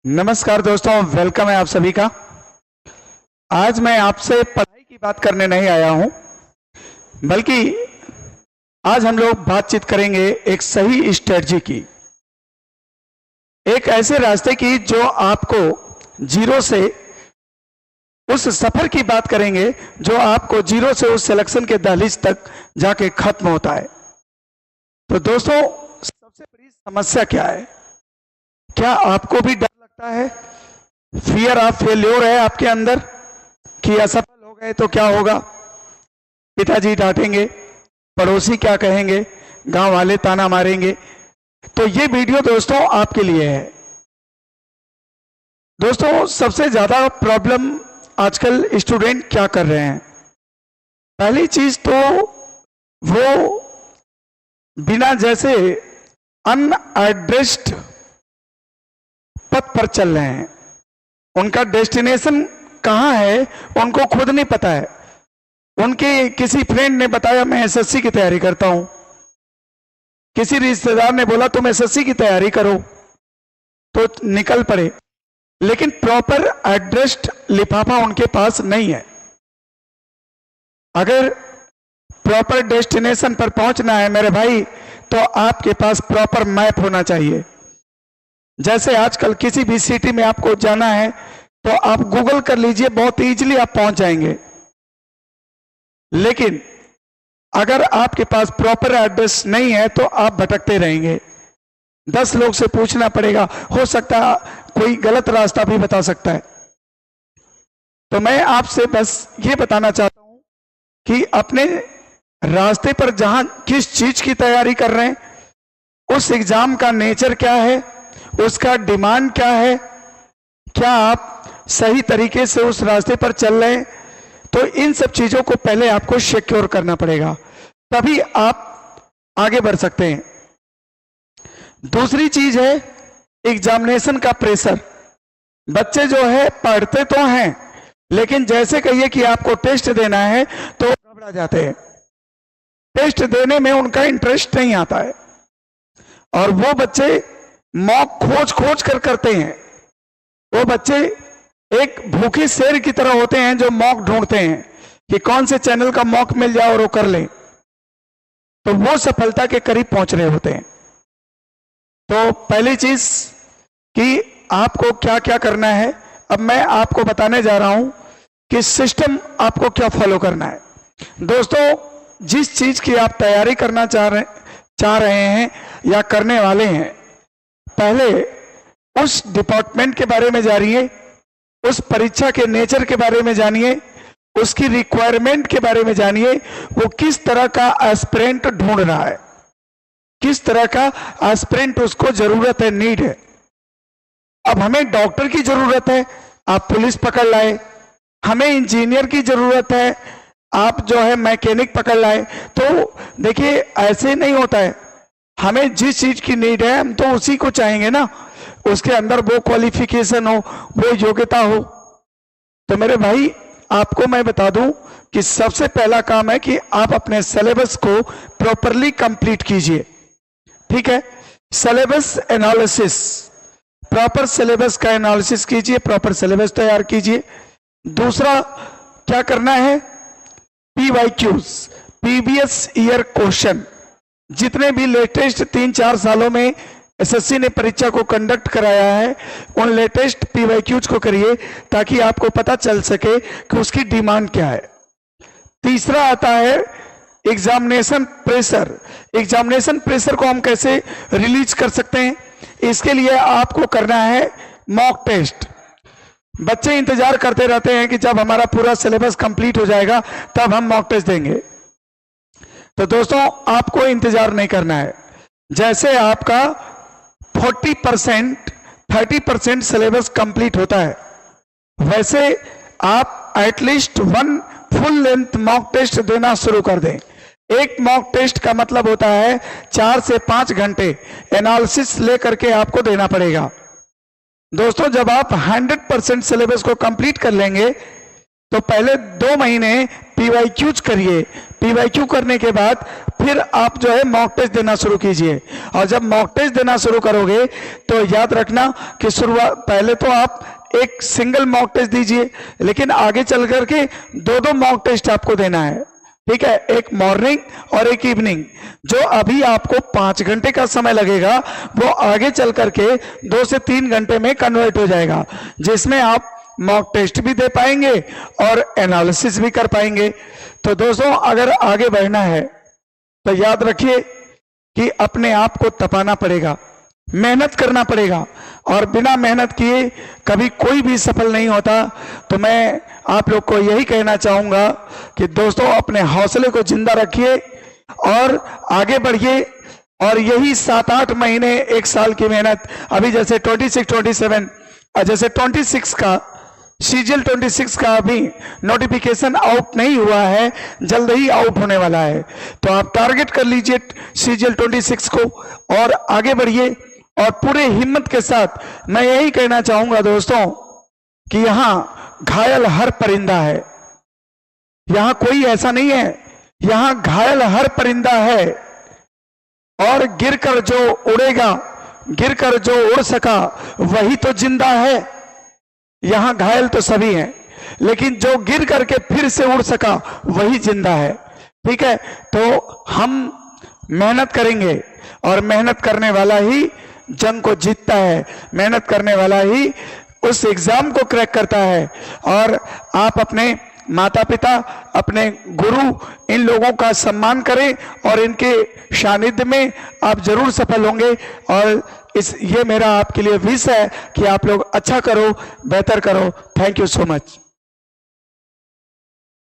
नमस्कार दोस्तों, वेलकम है आप सभी का। आज मैं आपसे पढ़ाई की बात करने नहीं आया हूं, बल्कि आज हम लोग बातचीत करेंगे एक सही स्ट्रेटजी की, एक ऐसे रास्ते की जो आपको जीरो से उस सफर की बात करेंगे जो आपको जीरो से उस सिलेक्शन के दहलीज तक जाके खत्म होता है। तो दोस्तों, सबसे बड़ी समस्या क्या है? क्या आपको भी डर लगता है? फियर ऑफ फेल्योर है आपके अंदर कि असफल हो गए तो क्या होगा, पिताजी डांटेंगे, पड़ोसी क्या कहेंगे, गांव वाले ताना मारेंगे। तो ये वीडियो दोस्तों आपके लिए है। दोस्तों, सबसे ज्यादा प्रॉब्लम आजकल स्टूडेंट क्या कर रहे हैं? पहली चीज तो वो बिना जैसे अनएड्रेस्ड पथ पर चल रहे हैं। उनका डेस्टिनेशन कहां है उनको खुद नहीं पता है। उनके किसी फ्रेंड ने बताया मैं एसएससी की तैयारी करता हूं, किसी रिश्तेदार ने बोला तुम एसएससी की तैयारी करो, तो निकल पड़े, लेकिन प्रॉपर एड्रेस्ड लिफाफा उनके पास नहीं है। अगर प्रॉपर डेस्टिनेशन पर पहुंचना है मेरे भाई, तो आपके पास प्रॉपर मैप होना चाहिए। जैसे आजकल किसी भी सिटी में आपको जाना है तो आप गूगल कर लीजिए, बहुत इजीली आप पहुंच जाएंगे। लेकिन अगर आपके पास प्रॉपर एड्रेस नहीं है तो आप भटकते रहेंगे। 10 लोग से पूछना पड़ेगा, हो सकता है कोई गलत रास्ता भी बता सकता है। तो मैं आपसे बस ये बताना चाहता हूं कि अपने रास्ते पर जहां किस चीज की तैयारी कर रहे हैं, उस एग्जाम का नेचर क्या है, उसका डिमांड क्या है, क्या आप सही तरीके से उस रास्ते पर चल रहे हैं, तो इन सब चीजों को पहले आपको सिक्योर करना पड़ेगा, तभी आप आगे बढ़ सकते हैं। दूसरी चीज है एग्जामिनेशन का प्रेशर। बच्चे जो है पढ़ते तो हैं, लेकिन जैसे कहिए कि आपको टेस्ट देना है तो घबरा जाते हैं। टेस्ट देने में उनका इंटरेस्ट नहीं आता है, और वो बच्चे मॉक खोज खोज कर करते हैं। वो बच्चे एक भूखे शेर की तरह होते हैं जो मॉक ढूंढते हैं कि कौन से चैनल का मॉक मिल जाए और वो कर ले, तो वो सफलता के करीब पहुंच रहे होते हैं। तो पहली चीज कि आपको क्या क्या करना है, अब मैं आपको बताने जा रहा हूं कि सिस्टम आपको क्या फॉलो करना है। दोस्तों, जिस चीज की आप तैयारी करना चाह रहे हैं या करने वाले हैं, पहले उस डिपार्टमेंट के बारे में जानिए, उस परीक्षा के नेचर के बारे में जानिए, उसकी रिक्वायरमेंट के बारे में जानिए। वो किस तरह का एस्पिरेंट ढूंढ रहा है, किस तरह का एस्पिरेंट उसको जरूरत है, नीड है। अब हमें डॉक्टर की जरूरत है, आप पुलिस पकड़ लाए। हमें इंजीनियर की जरूरत है, आप जो है मैकेनिक पकड़ लाए। तो देखिए, ऐसे नहीं होता है। हमें जिस चीज की नीड है हम तो उसी को चाहेंगे ना, उसके अंदर वो क्वालिफिकेशन हो, वो योग्यता हो। तो मेरे भाई, आपको मैं बता दूं कि सबसे पहला काम है कि आप अपने सिलेबस को प्रॉपरली कंप्लीट कीजिए। ठीक है, सिलेबस एनालिसिस, प्रॉपर सिलेबस का एनालिसिस कीजिए, प्रॉपर सिलेबस तैयार कीजिए। दूसरा क्या करना है, PYQs, प्रीवियस ईयर क्वेश्चन, जितने भी लेटेस्ट 3-4 सालों में एसएससी ने परीक्षा को कंडक्ट कराया है, उन लेटेस्ट PYQs को करिए, ताकि आपको पता चल सके कि उसकी डिमांड क्या है। तीसरा आता है एग्जामिनेशन प्रेशर। एग्जामिनेशन प्रेशर को हम कैसे रिलीज कर सकते हैं, इसके लिए आपको करना है मॉक टेस्ट। बच्चे इंतजार करते रहते हैं कि जब हमारा पूरा सिलेबस कंप्लीट हो जाएगा तब हम मॉक टेस्ट देंगे। तो दोस्तों, आपको इंतजार नहीं करना है। जैसे आपका 40% 30% सिलेबस कंप्लीट होता है, वैसे आप at least 1 full length mock test देना शुरू कर दें। एक मॉक टेस्ट का मतलब होता है 4 से 5 घंटे एनालिसिस लेकर के आपको देना पड़ेगा। दोस्तों, जब आप 100% सिलेबस को कंप्लीट कर लेंगे तो पहले 2 महीने PYQs करिए, PYQ करने के बाद फिर आप जो है मॉक टेस्ट देना शुरू कीजिए। और जब मॉक टेस्ट देना शुरू करोगे तो याद रखना कि शुरुआत पहले तो आप एक सिंगल मॉक टेस्ट दीजिए, लेकिन आगे चल करके दो मॉक टेस्ट आपको देना है, ठीक है, एक मॉर्निंग और एक इवनिंग। जो अभी आपको 5 घंटे का समय लगेगा वो आगे चल करके 2 से 3 घंटे में कन्वर्ट हो जाएगा, जिसमें आप मॉक टेस्ट भी दे पाएंगे और एनालिसिस भी कर पाएंगे। तो दोस्तों, अगर आगे बढ़ना है तो याद रखिए कि अपने आप को तपाना पड़ेगा, मेहनत करना पड़ेगा, और बिना मेहनत किए कभी कोई भी सफल नहीं होता। तो मैं आप लोग को यही कहना चाहूंगा कि दोस्तों, अपने हौसले को जिंदा रखिए और आगे बढ़िए। और यही 7-8 महीने, 1 साल की मेहनत, अभी जैसे 26, 27, जैसे 26 का CGL 26 का अभी नोटिफिकेशन आउट नहीं हुआ है, जल्द ही आउट होने वाला है। तो आप टारगेट कर लीजिए CGL 26 को और आगे बढ़िए। और पूरे हिम्मत के साथ मैं यही कहना चाहूंगा दोस्तों कि यहां घायल हर परिंदा है, यहां कोई ऐसा नहीं है, यहां घायल हर परिंदा है। और गिरकर जो उड़ेगा, गिरकर जो उड़ सका वही तो जिंदा है। यहां घायल तो सभी हैं, लेकिन जो गिर करके फिर से उड़ सका वही जिंदा है, ठीक है। तो हम मेहनत करेंगे और मेहनत करने वाला ही जंग को जीतता है, मेहनत करने वाला ही उस एग्जाम को क्रैक करता है। और आप अपने माता पिता, अपने गुरु, इन लोगों का सम्मान करें और इनके सानिध्य में आप जरूर सफल होंगे। और ये मेरा आपके लिए विश है कि आप लोग अच्छा करो, बेहतर करो। Thank you so much.